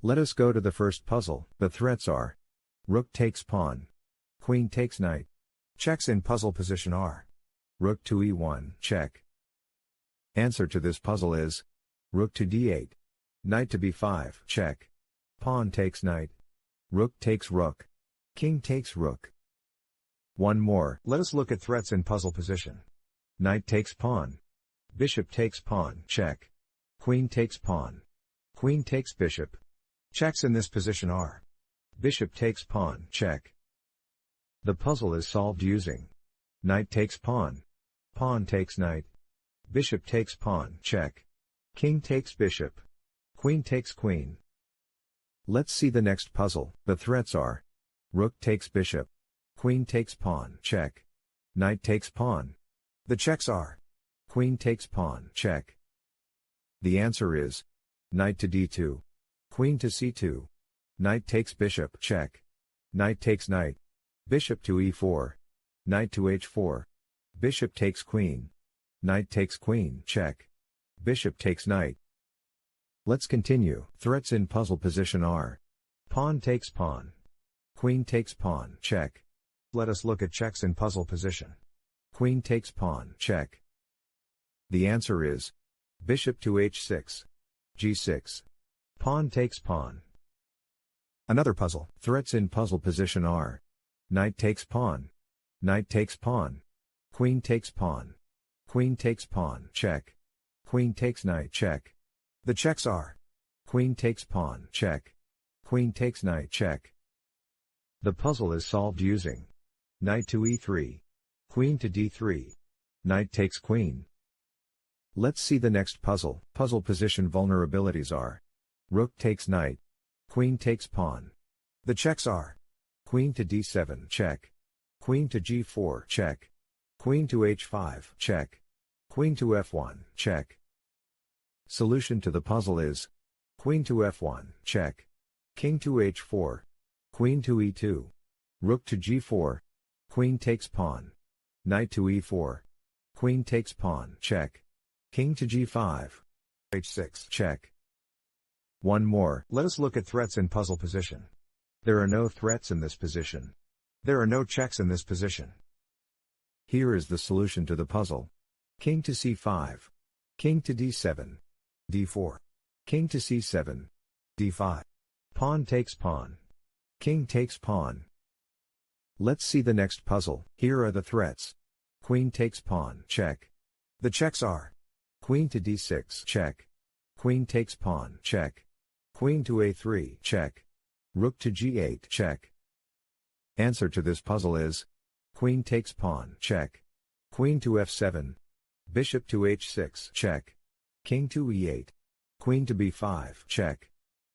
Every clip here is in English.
Let us go to the first puzzle. The threats are: rook takes pawn, queen takes knight. Checks in puzzle position are: rook to e1, check. Answer to this puzzle is: rook to d8, knight to b5, check. Pawn takes knight, rook takes rook, king takes rook. One more. Let us look at threats in puzzle position. Knight takes pawn, bishop takes pawn, check. Queen takes pawn, queen takes bishop. Checks in this position are: bishop takes pawn, check. The puzzle is solved using: knight takes pawn, pawn takes knight, bishop takes pawn, check. King takes bishop, queen takes queen. Let's see the next puzzle. The threats are: rook takes bishop, queen takes pawn, check. Knight takes pawn. The checks are: queen takes pawn, check. The answer is: knight to d2, queen to c2, knight takes bishop, check. Knight takes knight, bishop to e4, knight to h4, bishop takes queen, knight takes queen, check. Bishop takes knight. Let's continue. Threats in puzzle position are: pawn takes pawn, queen takes pawn, check. Let us look at checks in puzzle position. Queen takes pawn, check. The answer is: bishop to h6, g6. Pawn takes pawn. Another puzzle. Threats in puzzle position are: knight takes pawn, knight takes pawn, queen takes pawn, queen takes pawn, check. Queen takes knight, check. The checks are: queen takes pawn, check. Queen takes knight, check. The puzzle is solved using: knight to e3, queen to d3, knight takes queen. Let's see the next puzzle. Puzzle position vulnerabilities are: rook takes knight, queen takes pawn. The checks are: queen to d7, check. Queen to g4, check. Queen to h5, check. Queen to f1, check. Solution to the puzzle is: queen to f1, check. King to h4, queen to e2, rook to g4, queen takes pawn. Knight to e4, queen takes pawn, check. King to g5, h6, check. One more. Let us look at threats in puzzle position. There are no threats in this position. There are no checks in this position. Here is the solution to the puzzle. King to c5, king to d7, d4, king to c7, d5. Pawn takes pawn, king takes pawn. Let's see the next puzzle. Here are the threats. Queen takes pawn, check. The checks are: queen to d6, check. Queen takes pawn, check. Queen to a3, check. Rook to g8, check. Answer to this puzzle is: queen takes pawn, check. Queen to f7, bishop to h6, check. King to e8, queen to b5, check.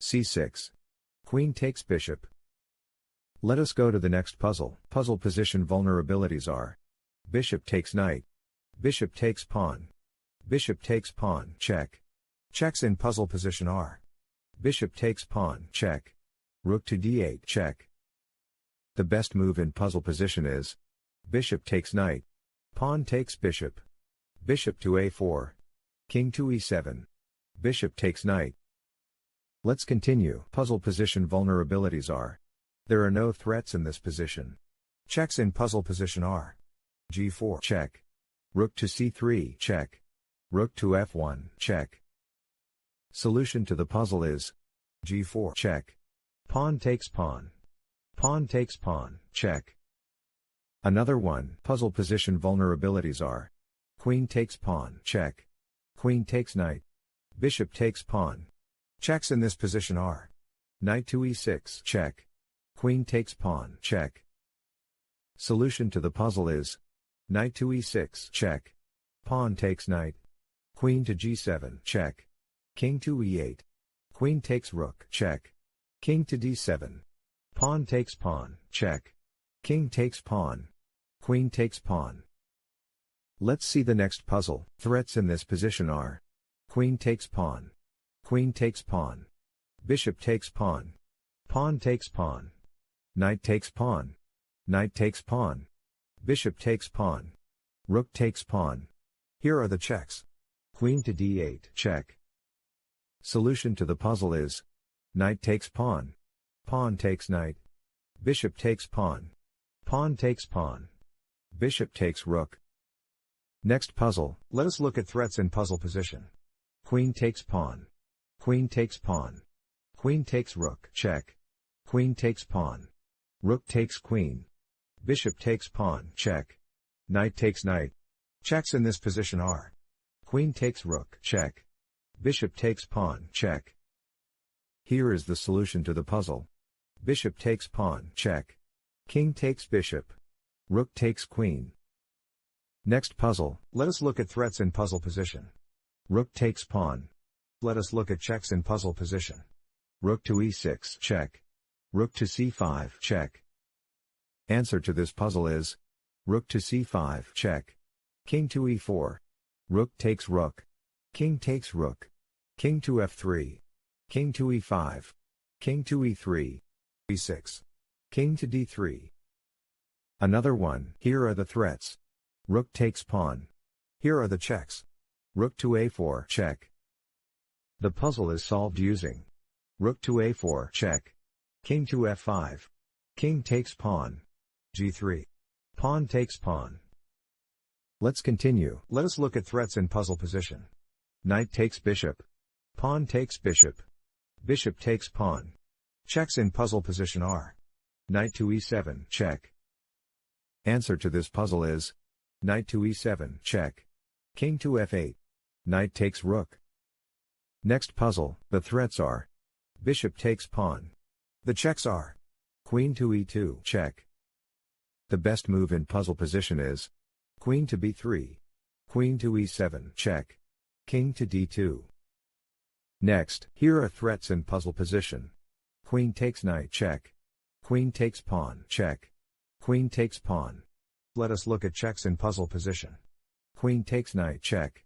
c6, queen takes bishop. Let us go to the next puzzle. Puzzle position vulnerabilities are: bishop takes knight, bishop takes pawn, bishop takes pawn, check. Checks in puzzle position are: bishop takes pawn, check. Rook to d8, check. The best move in puzzle position is: bishop takes knight, pawn takes bishop, bishop to a4, king to e7, bishop takes knight. Let's continue. Puzzle position vulnerabilities are: there are no threats in this position. Checks in puzzle position are: g4, check. Rook to c3, check. Rook to f1, check. Solution to the puzzle is: g4, check. Pawn takes pawn. Pawn takes pawn, check. Another one. Puzzle position vulnerabilities are: queen takes pawn, check. Queen takes knight, bishop takes pawn. Checks in this position are: knight to e6, check. Queen takes pawn, check. Solution to the puzzle is: knight to e6, check. Pawn takes knight. Queen to g7, check. King to e8. Queen takes rook, check. King to d7. Pawn takes pawn, check. King takes pawn. Queen takes pawn. Let's see the next puzzle. Threats in this position are: queen takes pawn, queen takes pawn, bishop takes pawn, pawn takes pawn, knight takes pawn, knight takes pawn, bishop takes pawn, rook takes pawn. Here are the checks. Queen to d8, check. Solution to the puzzle is: Knight takes pawn. Pawn takes knight. Bishop takes pawn. Pawn takes pawn. Bishop takes rook. Next puzzle, let us look at threats in puzzle position. Queen takes pawn. Queen takes pawn. Queen takes rook, check. Queen takes pawn. Rook takes queen. Bishop takes pawn, check. Knight takes knight. Checks in this position are. Queen takes rook, check. Bishop takes pawn, check. Here is the solution to the puzzle. Bishop takes pawn, check. King takes bishop. Rook takes queen. Next puzzle, let us look at threats in puzzle position. Rook takes pawn. Let us look at checks in puzzle position. Rook to e6, check. Rook to c5, check. Answer to this puzzle is rook to c5, check. King to e4. Rook takes rook. King takes rook. King to f3. King to e5. King to e3. e6. King to d3. Another one. Here are the threats. Rook takes pawn. Here are the checks. Rook to a4, check. The puzzle is solved using rook to a4, check. King to f5. King takes pawn. g3. Pawn takes pawn. Let's continue. Let us look at threats in puzzle position. Knight takes bishop. Pawn takes bishop. Bishop takes pawn. Checks in puzzle position are. Knight to e7, check. Answer to this puzzle is knight to e7, check. King to f8. Knight takes rook. Next puzzle, the threats are. Bishop takes pawn. The checks are. Queen to e2, check. The best move in puzzle position is. Queen to b3. Queen to e7, check. King to d2. Next, here are threats in puzzle position. Queen takes knight, check. Queen takes pawn, check. Queen takes pawn. Let us look at checks in puzzle position. Queen takes knight, check.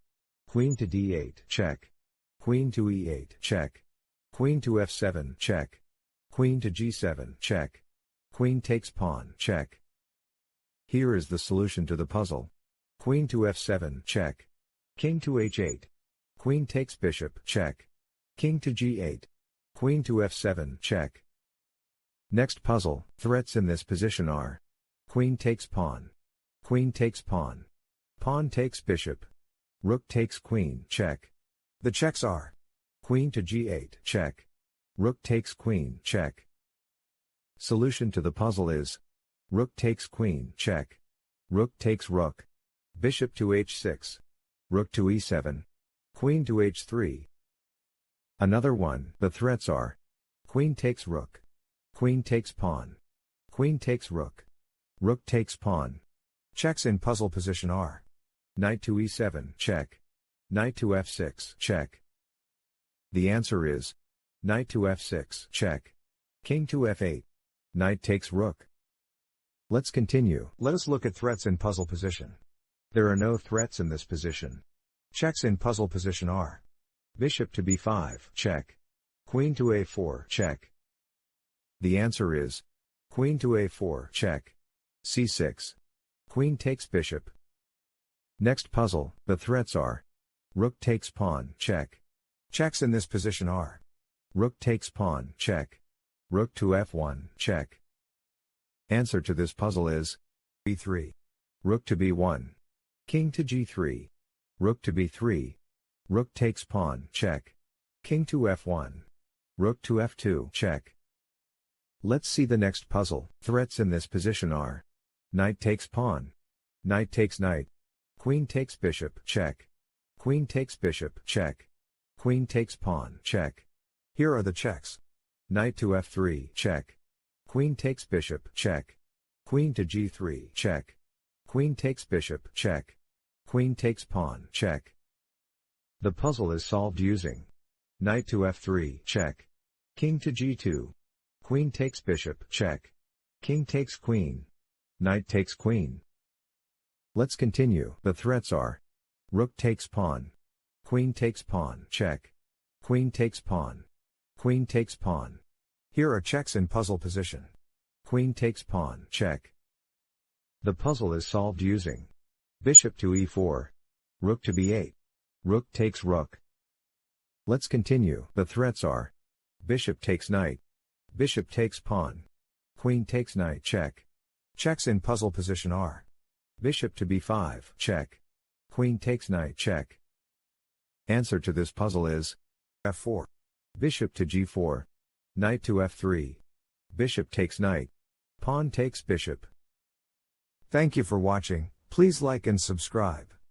Queen to d8, check. Queen to e8, check. Queen to f7, check. Queen to g7, check. Queen takes pawn, check. Here is the solution to the puzzle. Queen to f7, check. King to h8. Queen takes bishop, check. King to g8. Queen to f7, check. Next puzzle, threats in this position are. Queen takes pawn. Queen takes pawn. Pawn takes bishop. Rook takes queen, check. The checks are. Queen to g8, check. Rook takes queen, check. Solution to the puzzle is. Rook takes queen, check. Rook takes rook. Bishop to h6. Rook to e7. Queen to h3. Another one, the threats are. Queen takes rook. Queen takes pawn. Queen takes rook. Rook takes pawn. Checks in puzzle position are. Knight to e7, check. Knight to f6, check. The answer is. Knight to f6, check. King to f8. Knight takes rook. Let's continue. Let us look at threats in puzzle position. There are no threats in this position. Checks in puzzle position are. Bishop to b5, check. Queen to a4, check. The answer is. Queen to a4, check. c6. Queen takes bishop. Next puzzle, the threats are. Rook takes pawn, check. Checks in this position are. Rook takes pawn, check. Rook to f1, check. Answer to this puzzle is. b3. Rook to b1. King to g3. Rook to b3. Rook takes pawn, check. King to f1. Rook to f2, check. Let's see the next puzzle. Threats in this position are. Knight takes pawn. Knight takes knight. Queen takes bishop, check. Queen takes bishop, check. Queen takes pawn, check. Here are the checks. Knight to f3, check. Queen takes bishop, check. Queen to g3, check. Queen takes bishop, check. Queen takes pawn, check. The puzzle is solved using. Knight to f3, check. King to g2. Queen takes bishop, check. King takes queen. Knight takes queen. Let's continue. The threats are. Rook takes pawn. Queen takes pawn, check. Queen takes pawn. Queen takes pawn. Here are checks in puzzle position. Queen takes pawn, check. The puzzle is solved using. Bishop to e4. Rook to b8. Rook takes rook. Let's continue. The threats are. Bishop takes knight. Bishop takes pawn. Queen takes knight check. Checks in puzzle position are. Bishop to b5 check. Queen takes knight check. Answer to this puzzle is f4. Bishop to g4. Knight to f3. Bishop takes knight. Pawn takes bishop. Thank you for watching. Please like and subscribe.